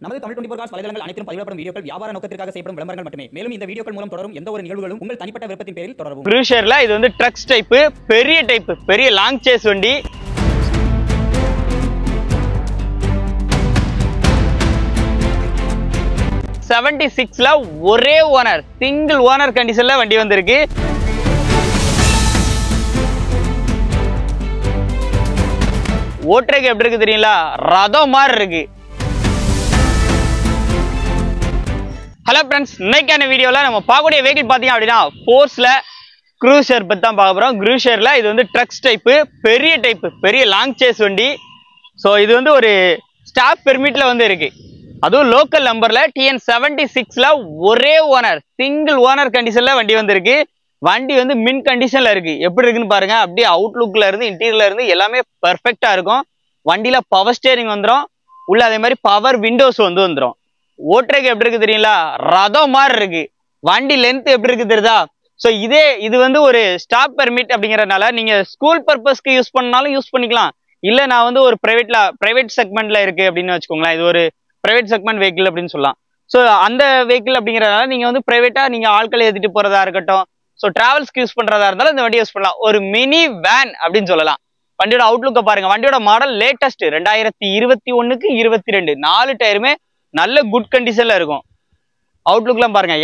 நமது தமிழ் 24 காஸ் வலைதளங்கள் அனைத்தும் பதிவிடப்படும் வீடியோக்கள் வியாபார நோக்கத்திற்காக செய்யப்படும் விளம்பரங்கள் மட்டுமே. மேலும் இந்த வீடியோக்கள் மூலம் தொடரும் எந்த ஒரு நிகழ்வுகளும் உங்கள் தனிப்பட்ட விருப்பத்தின் பேரில் தொடரவும். க்ரூஷர்ல இது வந்து ட்ரக்ஸ் டைப், பெரிய டைப், பெரிய லாங் சேஸ் வண்டி. '76ல ஒரே ஓனர், சிங்கிள் ஓனர் கண்டிஷன்ல வண்டி வந்திருக்கு. ஓட்டுறதுக்கு எப்படி இருக்கு தெரியுங்களா? ரதம் மாதிரி இருக்கு. ஹலோ ஃப்ரெண்ட்ஸ், இன்னைக்கான வீடியோவில் நம்ம பார்க்கக்கூடிய வெஹிக்கிள் பார்த்தீங்க அப்படின்னா ஃபோர்ஸ்ல க்ரூஷர் பற்றி தான் பார்க்க போகிறோம். க்ரூஷரில் இது வந்து ட்ரக்ஸ் டைப்பு, பெரிய டைப்பு, பெரிய லாங் சேஸ் வண்டி. ஸோ இது வந்து ஒரு ஸ்டாஃப் பெர்மிட்டில் வந்து இருக்கு, அதுவும் லோக்கல் நம்பரில். TN76ல ஒரே ஓனர், சிங்கிள் ஓனர் கண்டிஷனில் வண்டி வந்திருக்கு. வண்டி வந்து மின் கண்டிஷனில் இருக்குது. எப்படி இருக்குன்னு பாருங்கள். அப்படியே அவுட்லுக்கில் இருந்து இன்டீரியரில் இருந்து எல்லாமே பர்ஃபெக்டாக இருக்கும். வண்டியில் பவர் ஸ்டேரிங் வந்துடும், உள்ள அதே மாதிரி பவர் விண்டோஸ் வந்துடும். ஓட்டுறதுக்கு எப்படி இருக்கு தெரியுங்களா? ரதம் மாதிரி இருக்கு. வண்டி லென்த் எப்படி இருக்கு தெரியுதா? ஸோ இது வந்து ஒரு ஸ்டாப் பெர்மிட் அப்படிங்கிறதுனால நீங்க ஸ்கூல் பர்பஸ்க்கு யூஸ் பண்ணாலும் யூஸ் பண்ணிக்கலாம். இல்ல நான் வந்து ஒரு பிரைவேட் செக்மெண்ட்ல இருக்கு அப்படின்னு வச்சுக்கோங்களேன். இது ஒரு பிரைவேட் செக்மெண்ட் வெஹிக்கிள் அப்படின்னு சொல்லலாம். ஸோ அந்த வெஹிக்கிள் அப்படிங்கிறதுனால நீங்க வந்து பிரைவேட்டா நீங்க ஆட்களை ஏற்றிட்டு போறதா இருக்கட்டும், ஸோ டிராவல்ஸ்க்கு யூஸ் பண்றதா இருந்தாலும் இந்த வண்டி யூஸ் பண்ணலாம். ஒரு மினி வேன் அப்படின்னு சொல்லலாம். வண்டியோட அவுட்லுக்கை பாருங்க. வண்டியோட மாடல் லேட்டஸ்ட் 2021க்கு 22, 4 டயருமே நல்ல குட் கண்டிஷன்ல இருக்கும். அவுட்லுக்லாம் பாருங்க.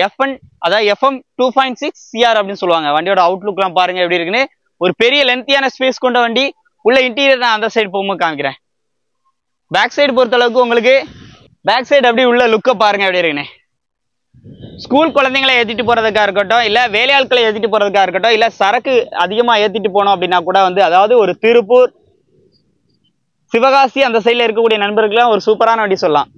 FM 2.6 CR அப்படின்னு சொல்லுவாங்க. வண்டியோட அவுட்லுக்லாம் பாருங்க எப்படி இருக்குன்னு. ஒரு பெரிய லென்த்தியான ஸ்பேஸ் கொண்ட வண்டி. உள்ள இன்டீரியர் நான் அந்த சைடு போகும்போது காமிக்கிறேன். பேக் சைடு பொறுத்த அளவுக்கு உங்களுக்கு பேக் சைடு அப்படி உள்ள லுக்கை பாருங்க எப்படி இருக்குன்னு. ஸ்கூல் குழந்தைங்களை ஏற்றிட்டு போறதுக்காக இருக்கட்டும், இல்ல வேலையாட்களை ஏற்றிட்டு போறதுக்காக இருக்கட்டும், இல்ல சரக்கு அதிகமா ஏற்றிட்டு போனோம் அப்படின்னா கூட வந்து, அதாவது ஒரு திருப்பூர், சிவகாசி அந்த சைட்ல இருக்கக்கூடிய நண்பர்களுக்கு ஒரு சூப்பரான வண்டி சொல்லலாம்.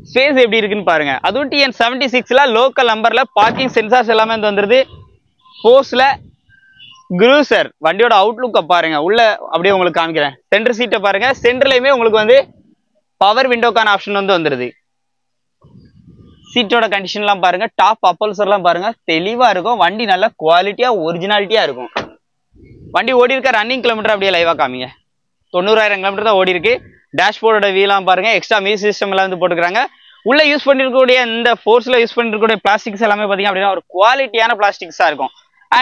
ஸ்பேஸ் எப்படி இருக்குன்னு பாருங்க. அதுவும் TN76ல லோக்கல் நம்பர்ல பார்க்கிங் சென்சார்ஸ் எல்லாமே வந்து வந்துருது. ஃபோர்ஸ்ல க்ரூசர் வண்டியோட அவுட்லுக்கை பாருங்க. உள்ள அப்படியே உங்களுக்கு காமிக்கிறேன். சென்டர் சீட்டை பாருங்க. சென்டர்லயுமே உங்களுக்கு வந்து பவர் விண்டோக்கான ஆப்ஷன் வந்து வந்துருது. சீட்டோட கண்டிஷன்லாம் பாருங்க. டாப் அப்பல்சர்லாம் பாருங்க, தெளிவா இருக்கும். வண்டி நல்ல குவாலிட்டியா ஒரிஜினாலிட்டியா இருக்கும். வண்டி ஓடி இருக்க ரன்னிங் கிலோமீட்டர் அப்படியே லைவா காமிங்க. 90,000 கிலோமீட்டர் தான் ஓடி இருக்கு. டேஷ்போர்டோட வீலாம் பாருங்க. எக்ஸ்ட்ரா மியூசிக் சிஸ்டம் எல்லாம் வந்து போட்டுக்கிறாங்க. உள்ள யூஸ் பண்ணிருக்கக்கூடிய இந்த ஃபோர்ஸ்ல யூஸ் பண்ணிருக்கக்கூடிய பிளாஸ்டிக்ஸ் எல்லாமே பாத்தீங்க அப்படின்னா ஒரு குவாலிட்டியான பிளாஸ்டிக்ஸா இருக்கும்.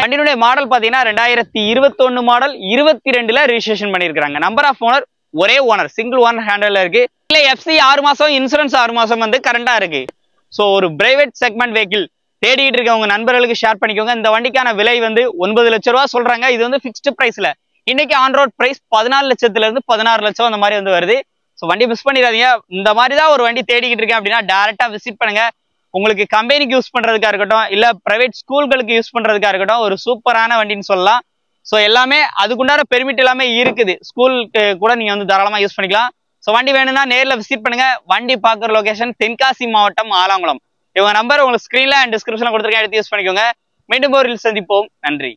வண்டியினுடைய மாடல் பாத்தீங்கன்னா 2021 மாடல், 22ல ரிஜிஸ்ட்ரேஷன் பண்ணிருக்காங்க. நம்பர் ஆஃப் ஓனர் ஒரே ஓனர், சிங்கிள் ஓனர் ஹேண்டல்ல இருக்கு. இல்ல FC 6 மாசம், இன்சூரன்ஸ் 6 மாசம் வந்து கரண்டா இருக்கு. ஸோ ஒரு பிரைவேட் செக்மெண்ட் வெஹிக்கிள் தேடிட்டு இருக்க உங்க நண்பர்களுக்கு ஷேர் பண்ணிக்கோங்க. இந்த வண்டிக்கான விலை வந்து 9 லட்சம் ரூபா சொல்றாங்க. இது வந்து ஃபிக்ஸ்டு பிரைஸ்ல. இன்னைக்கு ஆன் ரோட் பிரைஸ் 14 லட்சத்துல இருந்து 16 லட்சம் அந்த மாதிரி வந்து வருது. ஸோ வண்டி மிஸ் பண்ணிடாதீங்க. இந்த மாதிரி தான் ஒரு வண்டி தேடிக்கிட்டு இருக்கேன் அப்படின்னா டேரக்டா விசிட் பண்ணுங்க. உங்களுக்கு கம்பெனிக்கு யூஸ் பண்றதுக்கா இருக்கட்டும், இல்ல பிரைவேட் ஸ்கூல்களுக்கு யூஸ் பண்றதுக்கா இருக்கட்டும், ஒரு சூப்பரான வண்டின்னு சொல்லலாம். ஸோ எல்லாமே அதுக்குண்டான பெர்மிட் எல்லாமே இருக்குது. ஸ்கூலுக்கு கூட நீங்க வந்து தாராளமா யூஸ் பண்ணிக்கலாம். ஸோ வண்டி வேணும்னா நேரில் விசிட் பண்ணுங்க. வண்டி பார்க்குற லொகேஷன் தென்காசி மாவட்டம் ஆலங்குளம். இவங்க நம்பர் உங்களுக்கு ஸ்கிரீன்ல அண்ட் டிஸ்கிரிப்ஷன்ல கொடுத்துருக்கேன், எடுத்து யூஸ் பண்ணிக்கோங்க. மீண்டும் ஒரு சந்திப்போம். நன்றி.